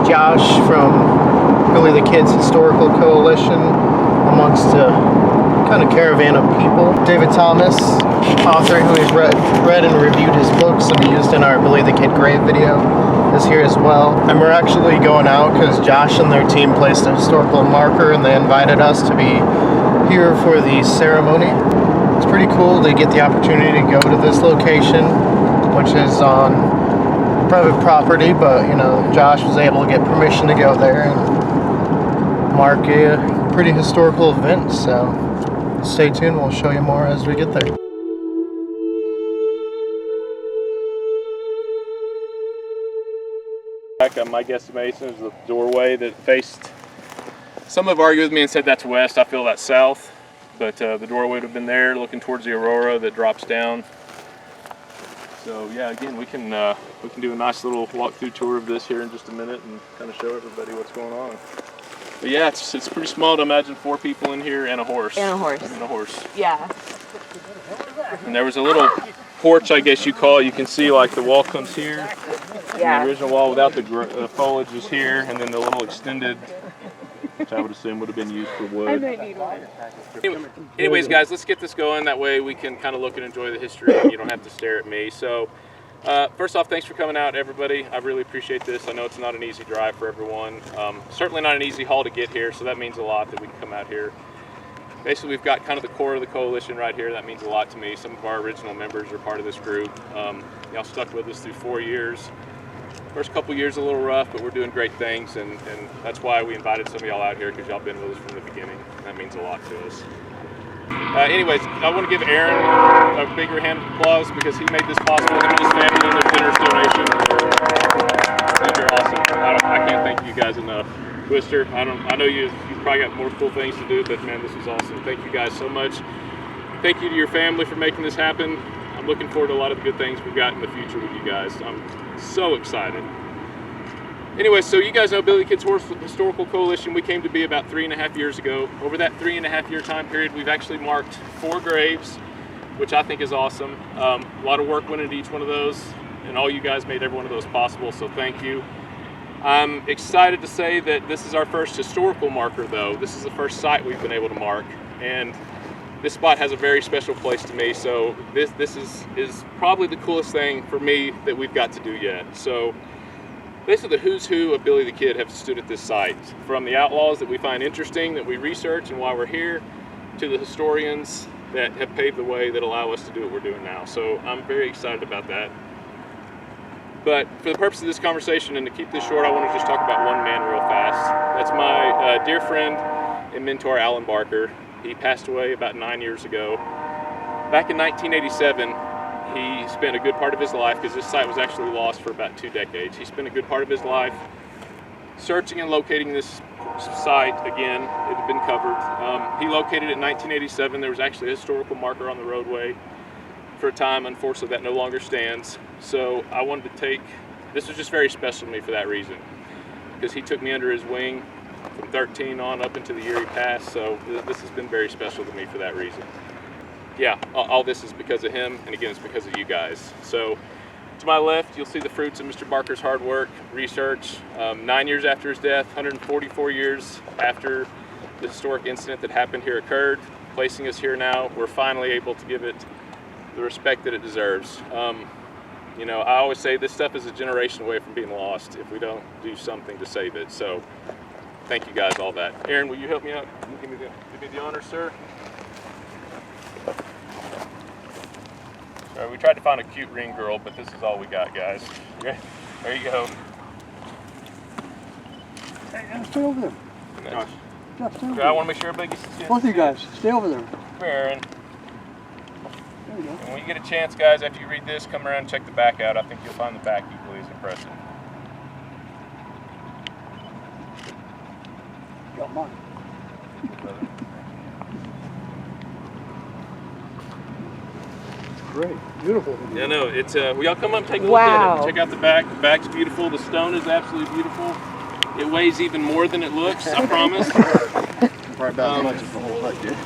Josh from Billy the Kid's Historical Coalition, amongst a kind of caravan of people. David Thomas, author who we've read and reviewed his books and used in our Billy the Kid grave video, is here as well. And we're actually going out because Josh and their team placed a historical marker and they invited us to be here for the ceremony. It's pretty cool to get the opportunity to go to this location, which is on private property, but you know, Josh was able to get permission to go there and mark a pretty historical event. So stay tuned, we'll show you more as we get there. My guesstimation is the doorway that faced. Some have argued with me and said that's west. I feel that's south, but the doorway would have been there, looking towards the aurora that drops down. So yeah, again, we can do a nice little walk-through tour of this here in just a minute and kind of show everybody what's going on. But yeah, it's pretty small to imagine 4 people in here and a horse. And a horse. And a horse. Yeah. And there was a little porch, I guess you call it. You can see like the wall comes here. Yeah. The original wall without the foliage is here, and then the little extended, which I would assume would have been used for wood. I might need one. Anyways, guys, let's get this going. That way we can kind of look and enjoy the history. You don't have to stare at me. So, first off, thanks for coming out, everybody. I really appreciate this. I know it's not an easy drive for everyone. Certainly not an easy haul to get here, so that means a lot that we can come out here. Basically, we've got kind of the core of the coalition right here. That means a lot to me. Some of our original members are part of this group. Y'all stuck with us through 4 years. First couple years a little rough, but we're doing great things, and that's why we invited some of y'all out here, because y'all been with us from the beginning. That means a lot to us. Anyways, I want to give Aaron a bigger hand of applause because he made this possible. Him and his family and their generous donation. You're awesome. I can't thank you guys enough. Twister, I know you've probably got more cool things to do, but man, this is awesome. Thank you guys so much. Thank you to your family for making this happen. I'm looking forward to a lot of the good things we've got in the future with you guys. I'm so excited. Anyway, so you guys know Billy the Kid's Historical Coalition. We came to be about 3.5 years ago. Over that 3.5 year time period, we've actually marked 4 graves, which I think is awesome. A lot of work went into each one of those, and all you guys made every one of those possible, so thank you. I'm excited to say that this is our first historical marker, though. This is the first site we've been able to mark, and this spot has a very special place to me, so this is probably the coolest thing for me that we've got to do yet. So basically the who's who of Billy the Kid have stood at this site, from the outlaws that we find interesting, that we research and why we're here, to the historians that have paved the way that allow us to do what we're doing now. So I'm very excited about that. But for the purpose of this conversation, and to keep this short, I want to just talk about one man real fast. That's my dear friend and mentor, Alan Barker. He passed away about 9 years ago. Back in 1987, he spent a good part of his life, because this site was actually lost for about 2 decades. He spent a good part of his life searching and locating this site again. It had been covered. He located it in 1987. There was actually a historical marker on the roadway for a time. Unfortunately, that no longer stands. So I wanted to take, this was just very special to me for that reason, because he took me under his wing from 13 on up into the year he passed. So this has been very special to me for that reason. Yeah, all this is because of him, and again, it's because of you guys. So to my left, you'll see the fruits of Mr. Barker's hard work, research. 9 years after his death, 144 years after the historic incident that happened here occurred, placing us here now, we're finally able to give it the respect that it deserves. You know, I always say this stuff is a generation away from being lost if we don't do something to save it. So thank you guys, all that. Aaron, will you help me out? Give me the honor, sir. All right, we tried to find a cute ring girl, but this is all we got, guys. Okay, there you go. Hey, stay over there. Josh. Jeff, stay over I want to make sure everybody gets to see it. Both of you guys, stay over there. Come here, Aaron. There you go. And when you get a chance, guys, after you read this, come around and check the back out. I think you'll find the back equally as impressive. Got mine. Great, beautiful. Yeah, no, it's will y'all come up and take a look at it? Check out the back. The back's beautiful. The stone is absolutely beautiful. It weighs even more than it looks, I promise. Probably about as much as the whole hut did.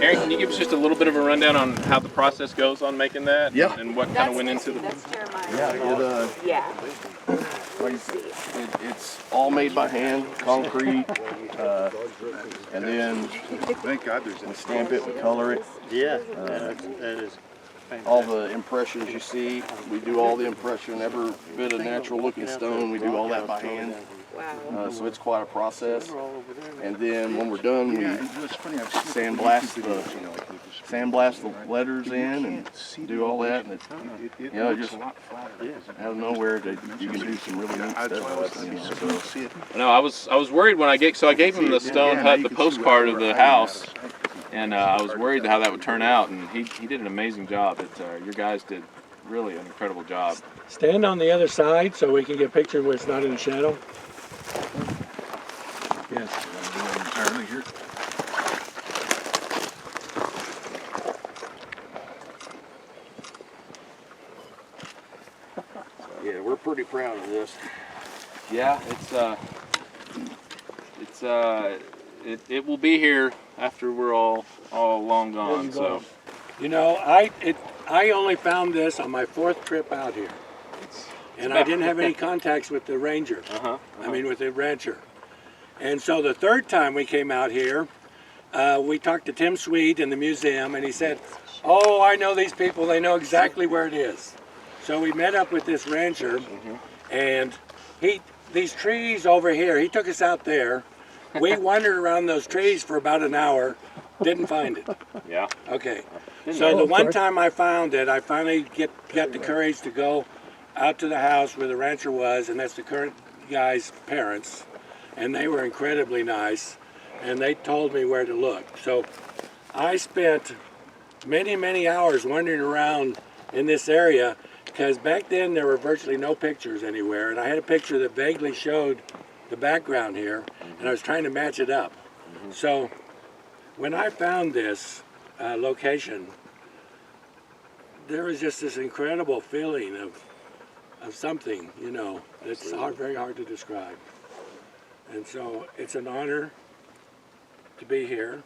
Aaron, can you give us just a little bit of a rundown on how the process goes on making that? Yeah. And what kind of went into the... It's all made by hand, concrete, and then thank God we stamp it, we color it. Yeah, that is fantastic. All the impressions you see, we do all the impression, every bit of natural looking stone, we do all that by hand. So it's quite a process. And then when we're done, we sandblast the letters in and do all that. And you know, just out of nowhere, you can do some really neat stuff. No, I was worried when I gave him the stone hut, the postcard of the house, and I was worried how that would turn out, and he did an amazing job. Your guys did really an incredible job. Stand on the other side so we can get a picture where it's not in the shadow. Yes. Yeah, we're pretty proud of this. Yeah, it will be here after we're all long gone. So, You know, I only found this on my 4th trip out here, and I didn't have any contacts with the ranger. I mean, with the rancher. And so the 3rd time we came out here, we talked to Tim Sweet in the museum, and he said, "Oh, I know these people. They know exactly where it is." So we met up with this rancher, and these trees over here, he took us out there. We wandered around those trees for about an hour, didn't find it. yeah. Okay. So the one time I found it, I finally got the courage to go out to the house where the rancher was, and that's the current guy's parents. And they were incredibly nice, and they told me where to look. So I spent many, many hours wandering around in this area, because back then there were virtually no pictures anywhere, and I had a picture that vaguely showed the background here, and I was trying to match it up. So when I found this location, there was just this incredible feeling of something, you know, that's very hard to describe. And so it's an honor to be here.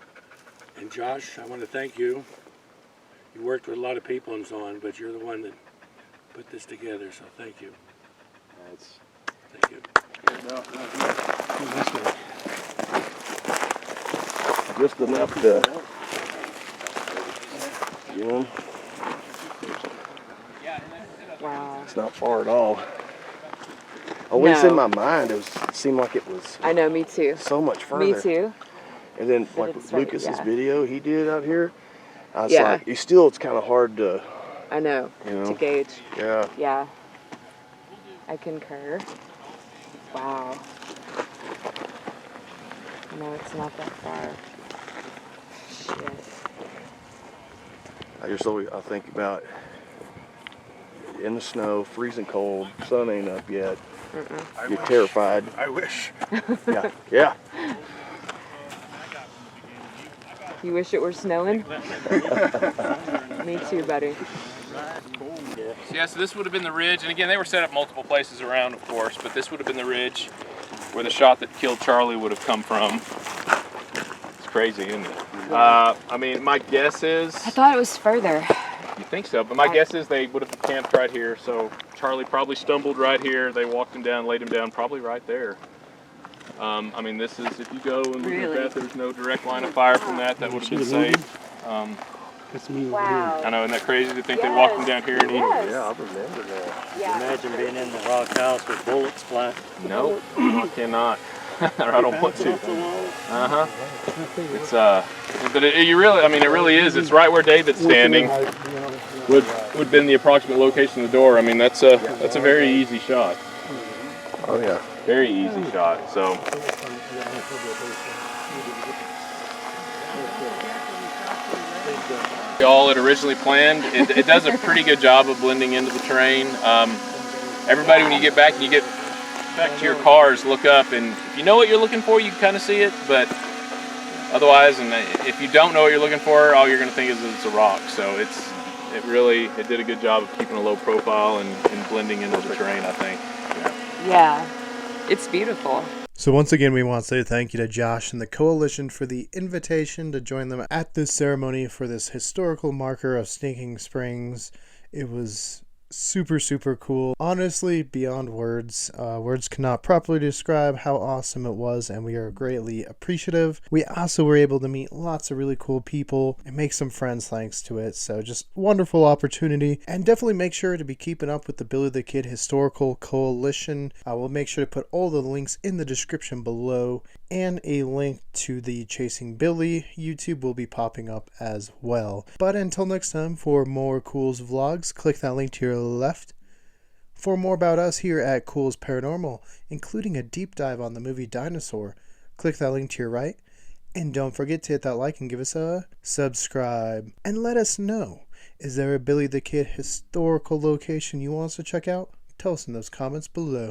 And Josh, I want to thank you. You worked with a lot of people and so on, but you're the one that put this together, so thank you. Thank you. Just enough to, you know, Wow. it's not far at all. Always in my mind, it seemed like it was I know, me too. so much further. Me too. And then, But like it's with Lucas's yeah. video he did out here, I was Yeah. like, it's kind of hard to, I know, you know. to gauge. Yeah. Yeah. I concur. Wow. No, it's not that far. Shit. I think about in the snow, freezing cold, sun ain't up yet. You're terrified. I wish. Yeah. Yeah. You wish it were snowing? Me too, buddy. Yeah, so this would have been the ridge, and again, they were set up multiple places around, of course, but this would have been the ridge where the shot that killed Charlie would have come from. It's crazy, isn't it? I mean, my guess is... I thought it was further. You think so, but my guess is they would have camped right here, so Charlie probably stumbled right here, they walked him down, laid him down, probably right there. I mean, this is, if you go and look at that, there's no direct line of fire from that would have been safe. Wow. I know, isn't that crazy to think they walked him down here and he... Yes. Yeah, I remember that. Yeah. Imagine being in the rock house with bullets flying. Nope, I cannot. Or I don't want to. It's but it really is. It's right where David's standing. Would have been the approximate location of the door. I mean, that's a very easy shot. Oh yeah. Very easy shot. So. All had originally planned. It does a pretty good job of blending into the terrain. Everybody, when you get back and you get back to your cars, look up, and if you know what you're looking for, you can kind of see it, but otherwise, and if you don't know what you're looking for, all you're going to think is that it's a rock. So it did a good job of keeping a low profile and blending into the terrain, I think. Yeah. It's beautiful. So once again, we want to say thank you to Josh and the Coalition for the invitation to join them at this ceremony for this historical marker of Stinking Springs. It was super, super cool. Honestly, beyond words. Words cannot properly describe how awesome it was, and we are greatly appreciative. We also were able to meet lots of really cool people and make some friends thanks to it. So just wonderful opportunity, and definitely make sure to be keeping up with the Billy the Kid Historical Coalition. I will make sure to put all the links in the description below, and a link to the Chasing Billy YouTube will be popping up as well. But until next time, for more Culz vlogs, click that link to your left. For more about us here at Culz Paranormal, including a deep dive on the movie Dinosaur, click that link to your right. And don't forget to hit that like and give us a subscribe. And let us know, is there a Billy the Kid historical location you want us to check out? Tell us in those comments below.